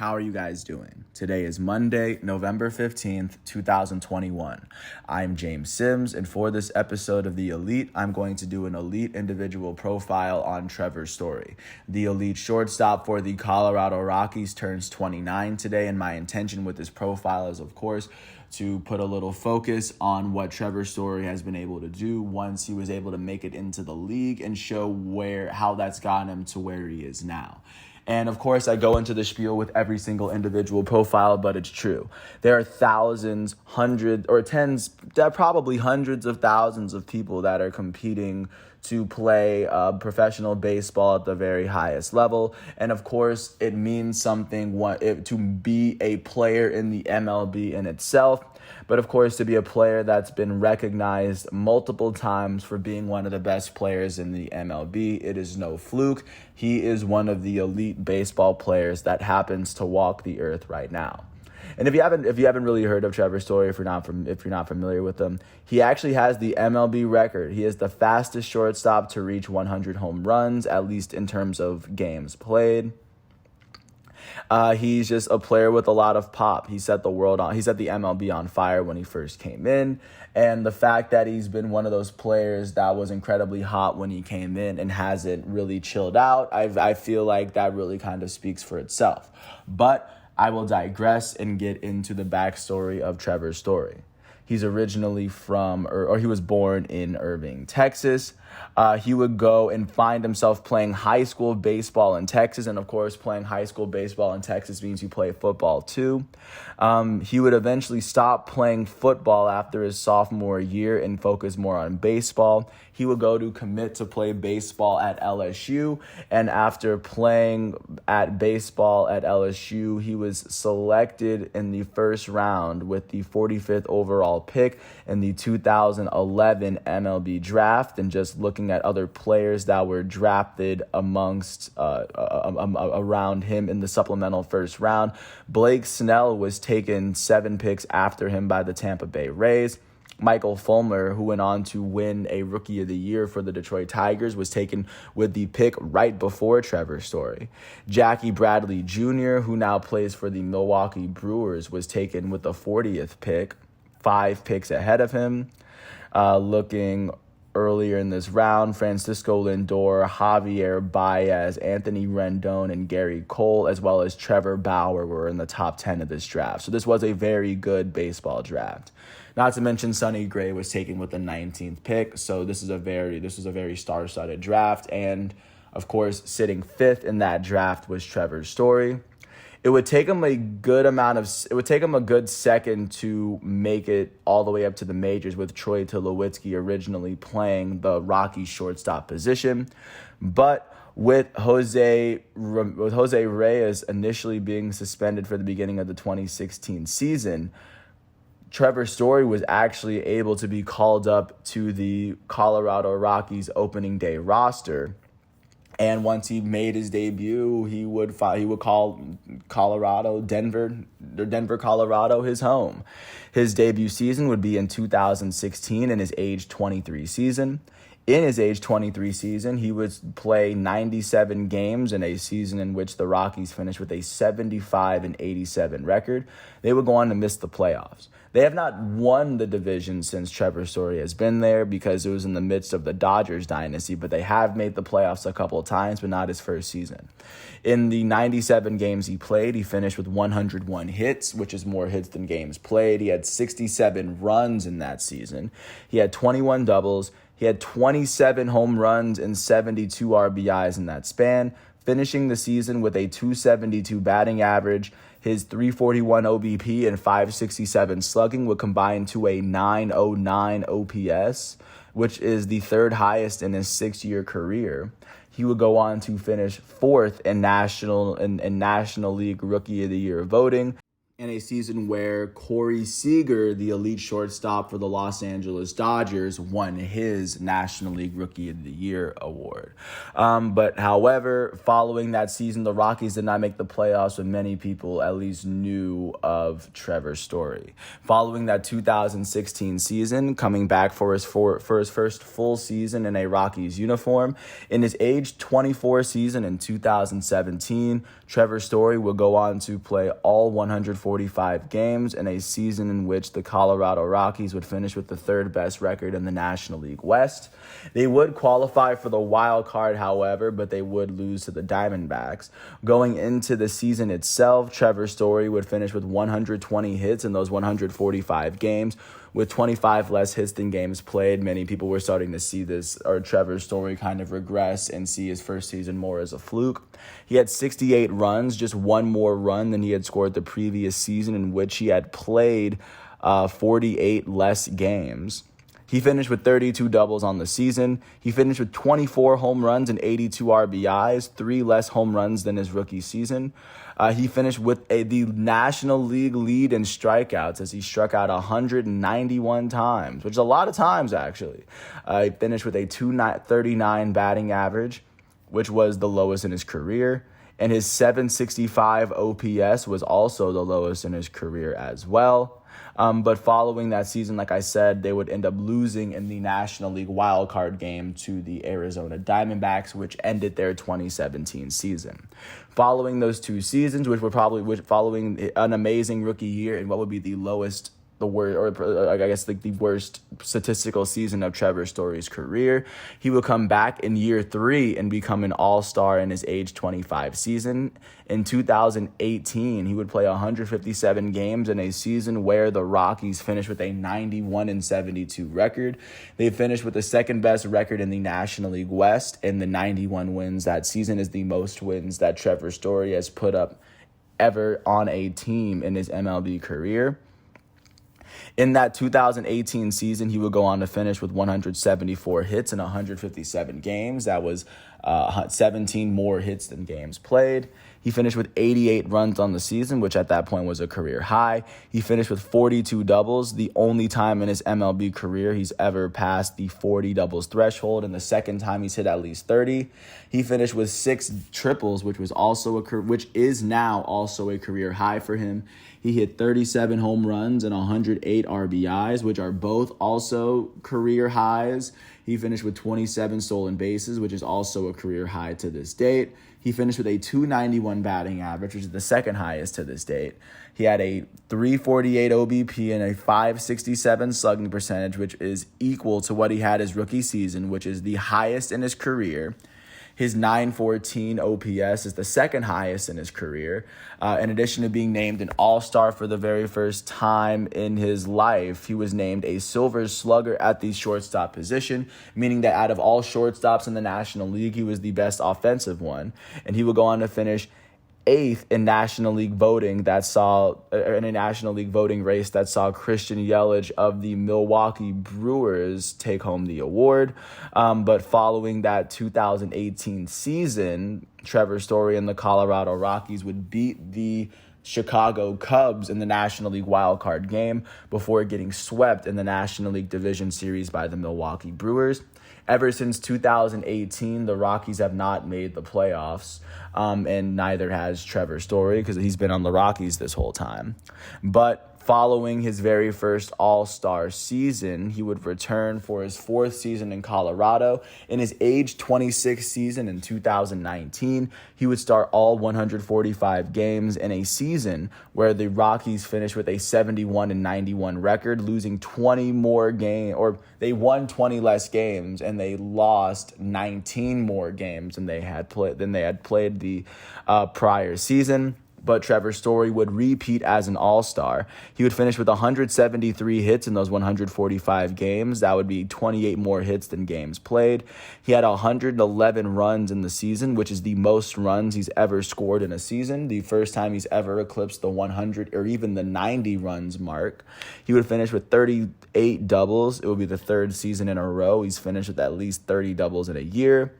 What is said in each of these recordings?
How are you guys doing? Today is Monday, November 15th, 2021. I'm James Sims, and for this episode of The Elite, I'm going to do an elite individual profile on Trevor Story. The elite shortstop for the Colorado Rockies turns 29 today, and my intention with this profile is, of course, to put a little focus on what Trevor Story has been able to do once he was able to make it into the league and show how that's gotten him to where he is now. And of course, I go into the spiel with every single individual profile, but it's true. There are thousands, hundreds, or tens, probably hundreds of thousands of people that are competing to play professional baseball at the very highest level. And of course, it means something to be a player in the MLB in itself. But of course, to be a player that's been recognized multiple times for being one of the best players in the MLB, it is no fluke. He is one of the elite baseball players that happens to walk the earth right now. And if you haven't really heard of Trevor Story, if you're not familiar with him, he actually has the MLB record. He is the fastest shortstop to reach 100 home runs, at least in terms of games played. He's just a player with a lot of pop. He set the MLB on fire when he first came in. And the fact that he's been one of those players that was incredibly hot when he came in and hasn't really chilled out, I feel like that really kind of speaks for itself. But I will digress and get into the backstory of Trevor's story. He's originally he was born in Irving, Texas. He would go and find himself playing high school baseball in Texas. And of course, playing high school baseball in Texas means you play football too. He would eventually stop playing football after his sophomore year and focus more on baseball. He would go to commit to play baseball at LSU. And after playing at baseball at LSU, he was selected in the first round with the 45th overall pick in the 2011 MLB draft. And just looking at other players that were drafted around him in the supplemental first round, Blake Snell was taken 7 picks after him by the Tampa Bay Rays. Michael Fulmer, who went on to win a Rookie of the Year for the Detroit Tigers, was taken with the pick right before Trevor Story. Jackie Bradley Jr., who now plays for the Milwaukee Brewers, was taken with the 40th pick, 5 picks ahead of him. Looking earlier in this round, Francisco Lindor, Javier Baez, Anthony Rendon, and Gary Cole, as well as Trevor Bauer, were in the top 10 of this draft. So this was a very good baseball draft. Not to mention Sonny Gray was taken with the 19th pick. So this was a very star-studded draft. And of course, sitting 5th in that draft was Trevor's Story. It would take him a good second to make it all the way up to the majors, with Troy Tulowitzki originally playing the Rockies shortstop position. But with Jose Reyes initially being suspended for the beginning of the 2016 season, Trevor Story was actually able to be called up to the Colorado Rockies opening day roster. And once he made his debut, he would call Denver, Colorado, his home. His debut season would be in 2016 in his age 23 season. In his age 23 season, he would play 97 games in a season in which the Rockies finished with a 75-87 record. They would go on to miss the playoffs. They have not won the division since Trevor Story has been there, because it was in the midst of the Dodgers dynasty, but they have made the playoffs a couple of times, but not his first season. In the 97 games he played, he finished with 101 hits, which is more hits than games played. He had 67 runs in that season. He had 21 doubles. He had 27 home runs and 72 RBIs in that span, finishing the season with a .272 batting average. His .341 OBP and .567 slugging would combine to a .909 OPS, which is the third highest in his 6-year career. He would go on to finish 4th in National League Rookie of the Year voting. in a season where Corey Seager, the elite shortstop for the Los Angeles Dodgers, won his National League Rookie of the Year award. But however, following that season, the Rockies did not make the playoffs, but many people at least knew of Trevor's story. Following that 2016 season, coming back for his first full season in a Rockies uniform, in his age 24 season in 2017, Trevor Story will go on to play all 145 games in a season in which the Colorado Rockies would finish with the third best record in the National League West. They would qualify for the wild card, however, but they would lose to the Diamondbacks. Going into the season itself, Trevor Story would finish with 120 hits in those 145 games, with 25 less hits than games played. Many people were starting to see this, or Trevor's Story, kind of regress and see his first season more as a fluke. He had 68 runs, just one more run than he had scored the previous season, in which he had played 48 less games. He finished with 32 doubles on the season. He finished with 24 home runs and 82 RBIs, 3 less home runs than his rookie season. He finished with the National League lead in strikeouts, as he struck out 191 times, which is a lot of times, actually. He finished with a .239 batting average, which was the lowest in his career. And his .765 OPS was also the lowest in his career as well. But following that season, like I said, they would end up losing in the National League wildcard game to the Arizona Diamondbacks, which ended their 2017 season. Following those two seasons, following an amazing rookie year and what would be the worst statistical season of Trevor Story's career, he would come back in year 3 and become an all-star in his age 25 season. In 2018, he would play 157 games in a season where the Rockies finished with a 91-72 record. They finished with the second best record in the National League West, and the 91 wins that season is the most wins that Trevor Story has put up ever on a team in his MLB career. In that 2018 season, he would go on to finish with 174 hits in 157 games. That was 17 more hits than games played. He finished with 88 runs on the season, which at that point was a career high. He finished with 42 doubles, the only time in his MLB career he's ever passed the 40 doubles threshold, and the second time he's hit at least 30. He finished with 6 triples, which is now also a career high for him. He hit 37 home runs and 108 RBIs, which are both also career highs. He finished with 27 stolen bases, which is also a career high to this date. He finished with a .291 batting average, which is the second highest to this date. He had a .348 OBP and a .567 slugging percentage, which is equal to what he had his rookie season, which is the highest in his career. His .914 OPS is the second highest in his career. In addition to being named an all-star for the very first time in his life, he was named a Silver Slugger at the shortstop position, meaning that out of all shortstops in the National League, he was the best offensive one. And he would go on to finish 8th in National League voting in a National League voting race that saw Christian Yelich of the Milwaukee Brewers take home the award. But following that 2018 season, Trevor Story and the Colorado Rockies would beat the Chicago Cubs in the National League wildcard game before getting swept in the National League Division Series by the Milwaukee Brewers. Ever since 2018, the Rockies have not made the playoffs, and neither has Trevor Story because he's been on the Rockies this whole time. But following his very first All-Star season, he would return for his 4th season in Colorado. In his age 26 season in 2019, he would start all 145 games in a season where the Rockies finished with a 71-91 record, losing 20 more games, or they won 20 less games and they lost 19 more games than they had played the prior season. But Trevor Story would repeat as an all-star. He would finish with 173 hits in those 145 games. That would be 28 more hits than games played. He had 111 runs in the season, which is the most runs he's ever scored in a season. The first time he's ever eclipsed the 100 or even the 90 runs mark. He would finish with 38 doubles. It would be the 3rd season in a row he's finished with at least 30 doubles in a year.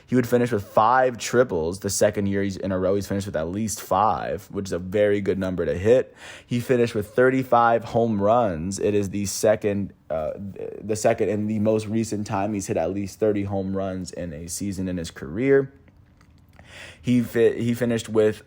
He would finish with 5 triples. The second year in a row, he's finished with at least 5, which is a very good number to hit. He finished with 35 home runs. It is the second and the most recent time he's hit at least 30 home runs in a season in his career. He finished with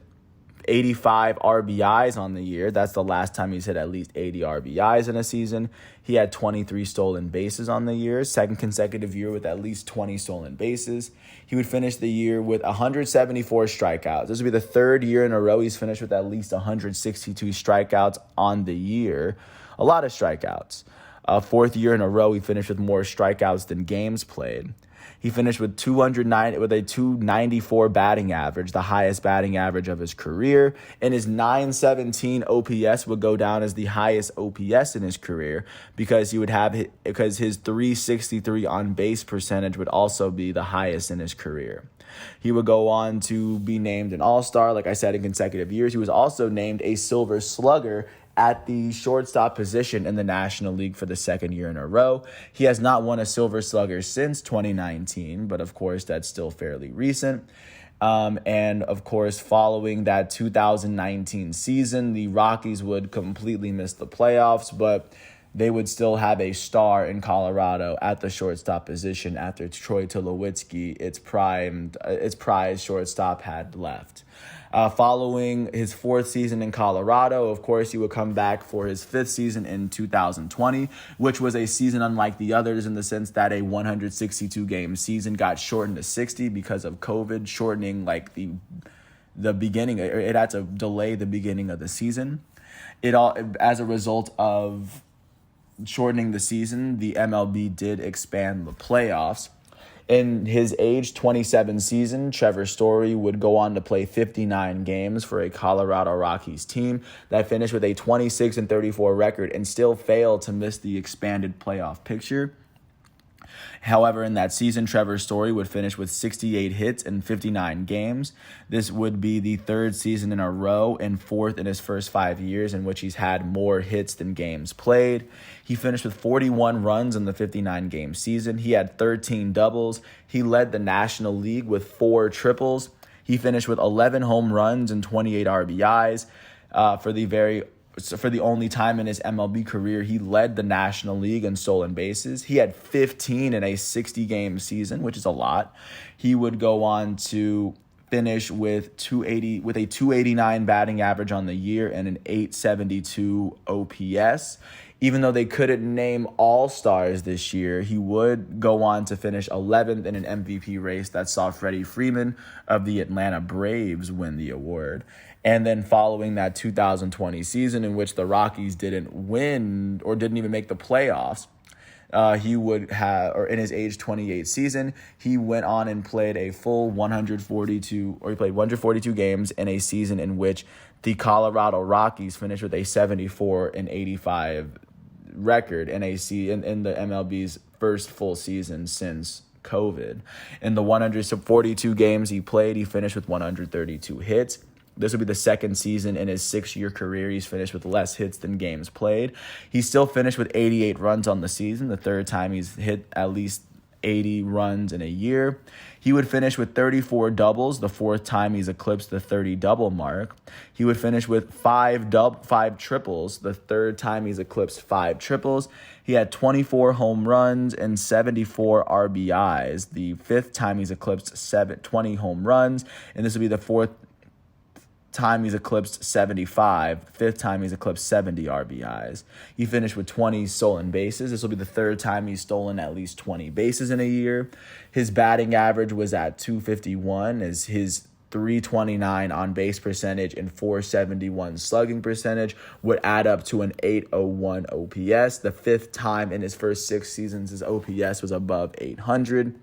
85 RBIs on the year. That's the last time he's hit at least 80 RBIs in a season. He had 23 stolen bases on the year, second consecutive year with at least 20 stolen bases. He would finish the year with 174 strikeouts. This would be the third year in a row he's finished with at least 162 strikeouts on the year. A lot of strikeouts. Fourth year in a row, he finished with more strikeouts than games played. He finished with a 294 batting average, the highest batting average of his career, and his 917 OPS would go down as the highest OPS in his career because his 363 on base percentage would also be the highest in his career. He would go on to be named an All-Star, like I said, in consecutive years. He was also named a Silver Slugger at the shortstop position in the National League for the second year in a row. He has not won a Silver Slugger since 2019, but of course that's still fairly recent. And of course, following that 2019 season, the Rockies would completely miss the playoffs, but they would still have a star in Colorado at the shortstop position after Troy Tulowitzki, its prized shortstop, had left. Following his 4th season in Colorado, of course, he would come back for his 5th season in 2020, which was a season unlike the others in the sense that a 162-game season got shortened to 60 because of COVID, shortening like the beginning. It had to delay the beginning of the season. As a result of shortening the season, the MLB did expand the playoffs. In his age 27 season, Trevor Story would go on to play 59 games for a Colorado Rockies team that finished with a 26-34 record and still failed to miss the expanded playoff picture. However, in that season, Trevor Story would finish with 68 hits in 59 games. This would be the 3rd season in a row and 4th in his first 5 years in which he's had more hits than games played. He finished with 41 runs in the 59-game season. He had 13 doubles. He led the National League with 4 triples. He finished with 11 home runs and 28 RBIs. For the only time in his MLB career, he led the National League in stolen bases. He had 15 in a 60-game season, which is a lot. He would go on to finish with a 289 batting average on the year and an 872 OPS. Even though they couldn't name all-stars this year, he would go on to finish 11th in an MVP race that saw Freddie Freeman of the Atlanta Braves win the award. And then following that 2020 season in which the Rockies didn't win or didn't even make the playoffs, in his age 28 season, he went on and played he played 142 games in a season in which the Colorado Rockies finished with a 74-85 record in the MLB's first full season since COVID. In the 142 games he played, he finished with 132 hits. This would be the second season in his 6-year career he's finished with less hits than games played. He still finished with 88 runs on the season, the 3rd time he's hit at least 80 runs in a year. He would finish with 34 doubles, the 4th time he's eclipsed the 30-double mark. He would finish with 5 triples, the 3rd time he's eclipsed 5 triples. He had 24 home runs and 74 RBIs, the 5th time he's eclipsed 20 home runs, and this would be the 4th time he's eclipsed 75, 5th time he's eclipsed 70 RBIs. He finished with 20 stolen bases. This will be the 3rd time he's stolen at least 20 bases in a year. His batting average was at 251, as his 329 on base percentage and 471 slugging percentage would add up to an 801 OPS. The 5th time in his first 6 seasons his OPS was above 800.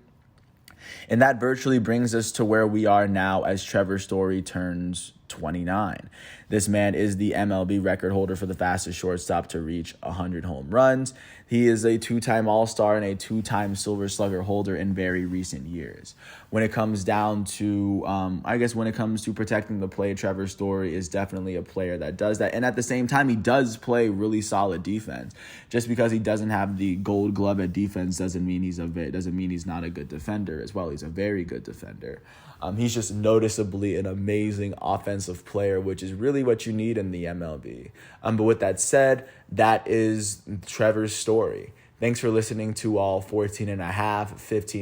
And that virtually brings us to where we are now as Trevor Story turns 29. This man is the MLB record holder for the fastest shortstop to reach 100 home runs. He is a 2-time All-Star and a 2-time Silver Slugger holder in very recent years. When it comes down to, when it comes to protecting the play, Trevor Story is definitely a player that does that. And at the same time, he does play really solid defense. Just because he doesn't have the Gold Glove at defense doesn't mean he's not a good defender as well. He's a very good defender. He's just noticeably an amazing offensive player, which is really what you need in the MLB. But with that said, that is Trevor's story. Thanks for listening to all 15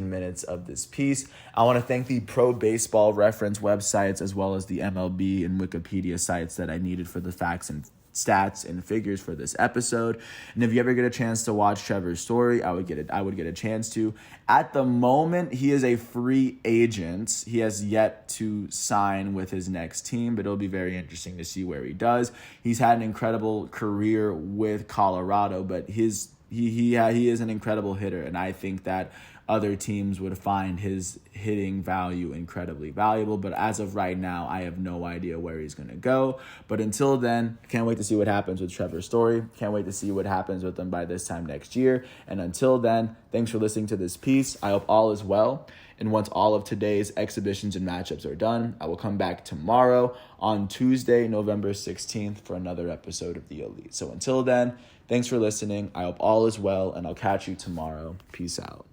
minutes of this piece. I want to thank the Pro Baseball Reference websites as well as the MLB and Wikipedia sites that I needed for the facts and stats and figures for this episode. And if you ever get a chance to watch Trevor's story, I would get a chance to. At the moment, he is a free agent. He has yet to sign with his next team, but it'll be very interesting to see where he does. He's had an incredible career with Colorado, but he is an incredible hitter, and I think that other teams would find his hitting value incredibly valuable. But as of right now, I have no idea where he's going to go. But until then, I can't wait to see what happens with Trevor's story. Can't wait to see what happens with him by this time next year. And until then, thanks for listening to this piece. I hope all is well. And once all of today's exhibitions and matchups are done, I will come back tomorrow on Tuesday, November 16th for another episode of The Elite. So until then, thanks for listening. I hope all is well, and I'll catch you tomorrow. Peace out.